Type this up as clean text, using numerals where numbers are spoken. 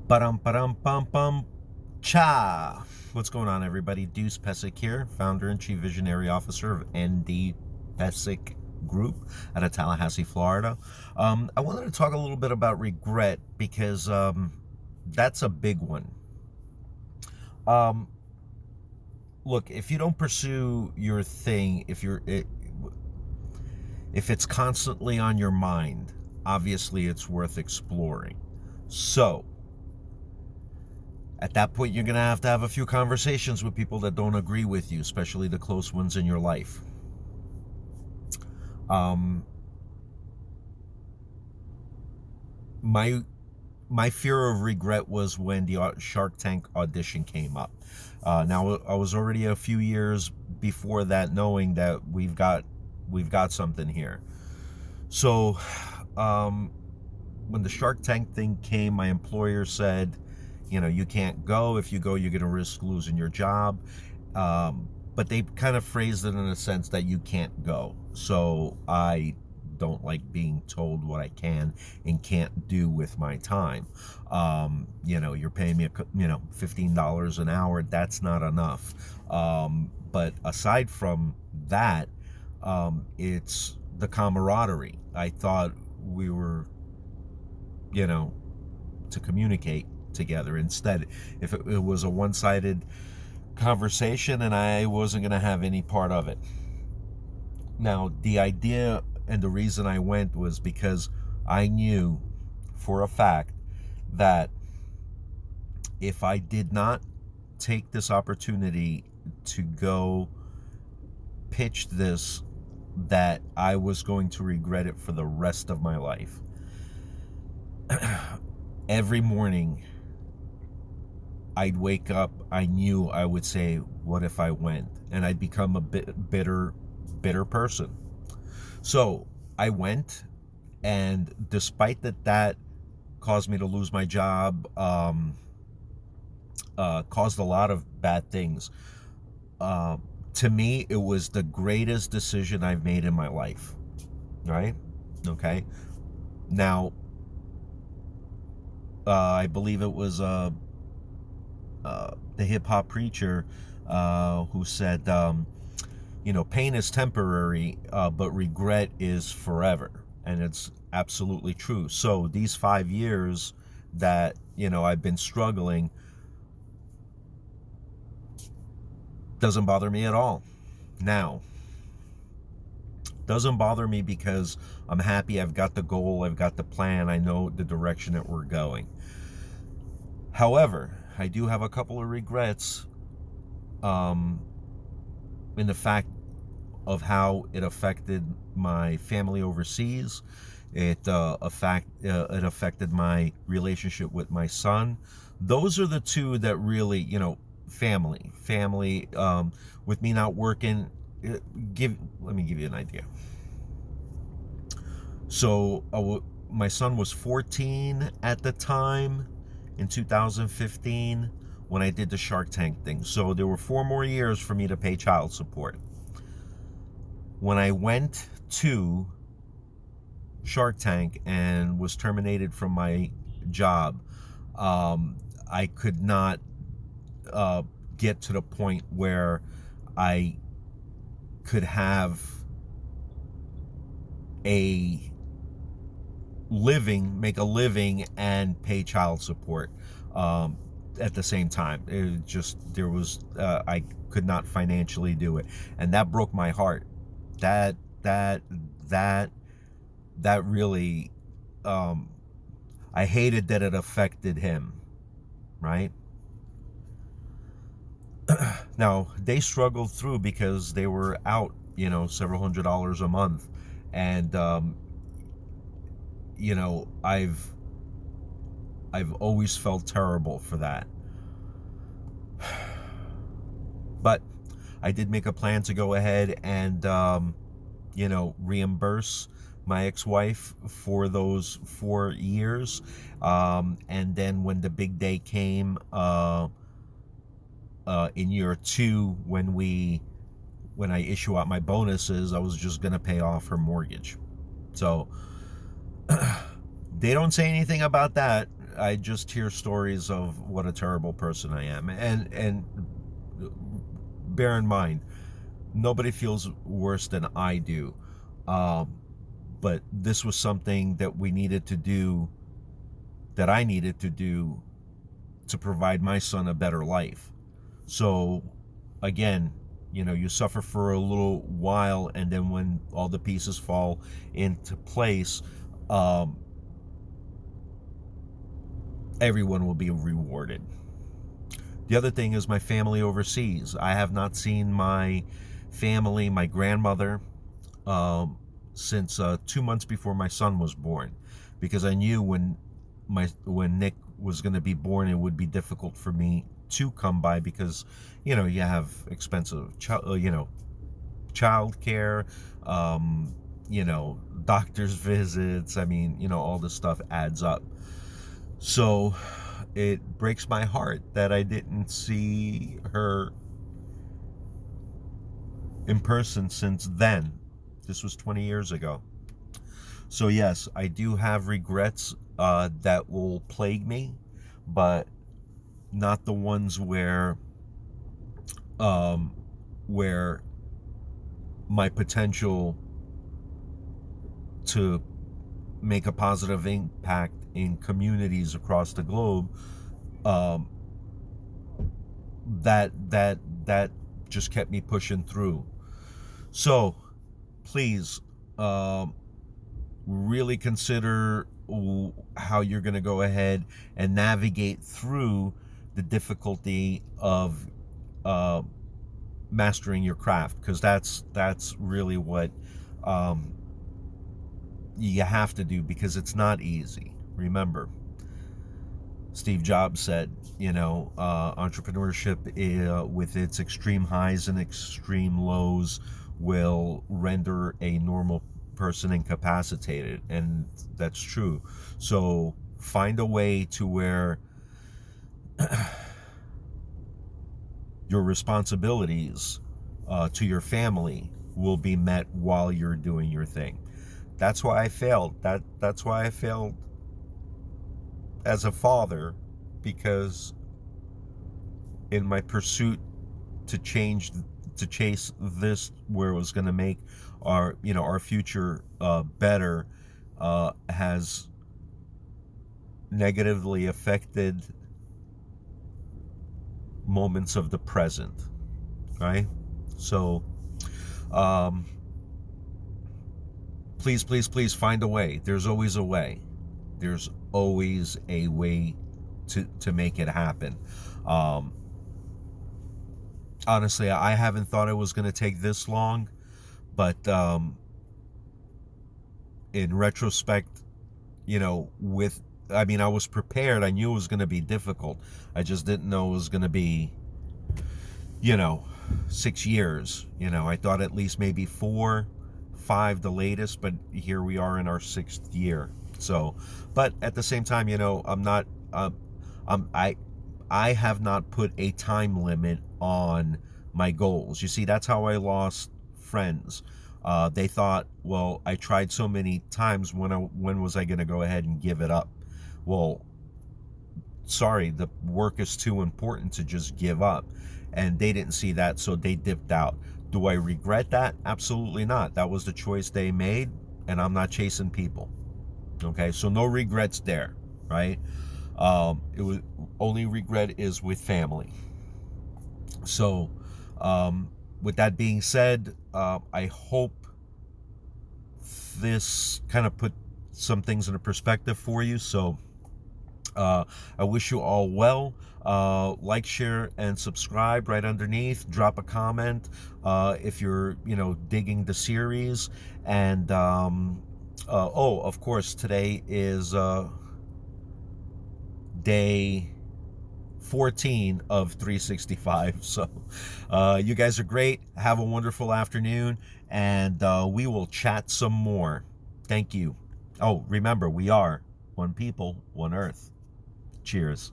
Ba-dum, cha. What's going on, everybody? Deuce Pesic here, founder and chief visionary officer of ND Pesic Group out of Tallahassee, Florida. I wanted to talk a little bit about regret because that's a big one. Um, Look, if you don't pursue your thing, if it's constantly on your mind, obviously it's worth exploring. So, at that point, you're going to have a few conversations with people that don't agree with you, especially the close ones in your life. Um, my my fear of regret was when the Shark Tank audition came up. Now, I was already a few years before that, knowing that we've got something here. So, um, when the Shark Tank thing came, my employer said, you can't go. If you go, you're going to risk losing your job. But they kind of phrased it in a sense that you can't go. So I don't like being told what I can and can't do with my time. You're paying me, $15 an hour. That's not enough. But aside from that, it's the camaraderie. I thought we were, to communicate together. Instead, if it was a one-sided conversation, and I wasn't going to have any part of it. Now, the idea and the reason I went was because I knew for a fact that if I did not take this opportunity to go pitch this, that I was going to regret it for the rest of my life. Every morning I'd wake up, I knew I would say, what if I went? And I'd become a bitter person. So I went, and despite that caused me to lose my job, caused a lot of bad things. To me, it was the greatest decision I've made in my life. Right? Okay. Now, I believe it was the hip hop preacher who said, pain is temporary, but regret is forever. And it's absolutely true. So these 5 years that, I've been struggling doesn't bother me at all. Now, doesn't bother me because I'm happy. I've got the goal. I've got the plan. I know the direction that we're going. However, I do have a couple of regrets in the fact of how it affected my family overseas. It affected my relationship with my son. Those are the two that really, family. With me not working. Let me give you an idea. So my son was 14 at the time in 2015 when I did the Shark Tank thing. So there were 4 more years for me to pay child support. When I went to Shark Tank and was terminated from my job, I could not get to the point where I could have make a living and pay child support at the same time. I could not financially do it, and that broke my heart. That really, I hated that it affected him, right? Now, they struggled through because they were out, several $100s a month. And, I've always felt terrible for that. But I did make a plan to go ahead and, reimburse my ex-wife for those 4 years. And then when the big day came, in year 2, when I issue out my bonuses, I was just going to pay off her mortgage. So they don't say anything about that. I just hear stories of what a terrible person I am. And bear in mind, nobody feels worse than I do. Um, but this was something that we needed to do, that I needed to do, to provide my son a better life. So again, you suffer for a little while, and then when all the pieces fall into place, um, everyone will be rewarded. The other thing is my family overseas. I have not seen my family, my grandmother, um, since 2 months before my son was born, because I knew when Nick was going to be born, it would be difficult for me to come by, because you have expensive child care, um, doctor's visits. I mean, all this stuff adds up. So it breaks my heart that I didn't see her in person since then. This was 20 years ago. So yes, I do have regrets that will plague me, but not the ones um, where my potential to make a positive impact in communities across the globe, um, that just kept me pushing through. So please, um, really consider how you're going to go ahead and navigate through the difficulty of uh, mastering your craft, because that's really what um, you have to do, because it's not easy. Remember, Steve Jobs said, entrepreneurship, with its extreme highs and extreme lows, will render a normal person incapacitated. And that's true. So find a way to where your responsibilities to your family will be met while you're doing your thing. That's why I failed. That's why I failed as a father, because in my pursuit to chase this, where it was going to make our future better, has negatively affected moments of the present, right? So um, please, please, please find a way. There's always a way. There's always a way to make it happen. um, Honestly, I haven't thought it was going to take this long, but in retrospect, with I mean, I was prepared. I knew it was going to be difficult. I just didn't know it was going to be, you know, 6 years. I thought at least maybe 4, 5 the latest, but here we are in our 6th year. So, but at the same time, I'm not. Um, I I have not put a time limit on my goals. You see, that's how I lost friends. They thought, well, I tried so many times. When was I going to go ahead and give it up? Well, sorry, the work is too important to just give up. And they didn't see that, so they dipped out. Do I regret that? Absolutely not. That was the choice they made, and I'm not chasing people. Okay, so no regrets there, right? It was only regret is with family. So, with that being said, I hope this kind of put some things into perspective for you. So, I wish you all well. Like, share, and subscribe right underneath. Drop a comment if you're, digging the series. And oh, of course, today is day 14 of 365. So you guys are great. Have a wonderful afternoon, and we will chat some more. Thank you. Oh, remember, we are one people, one earth. Cheers.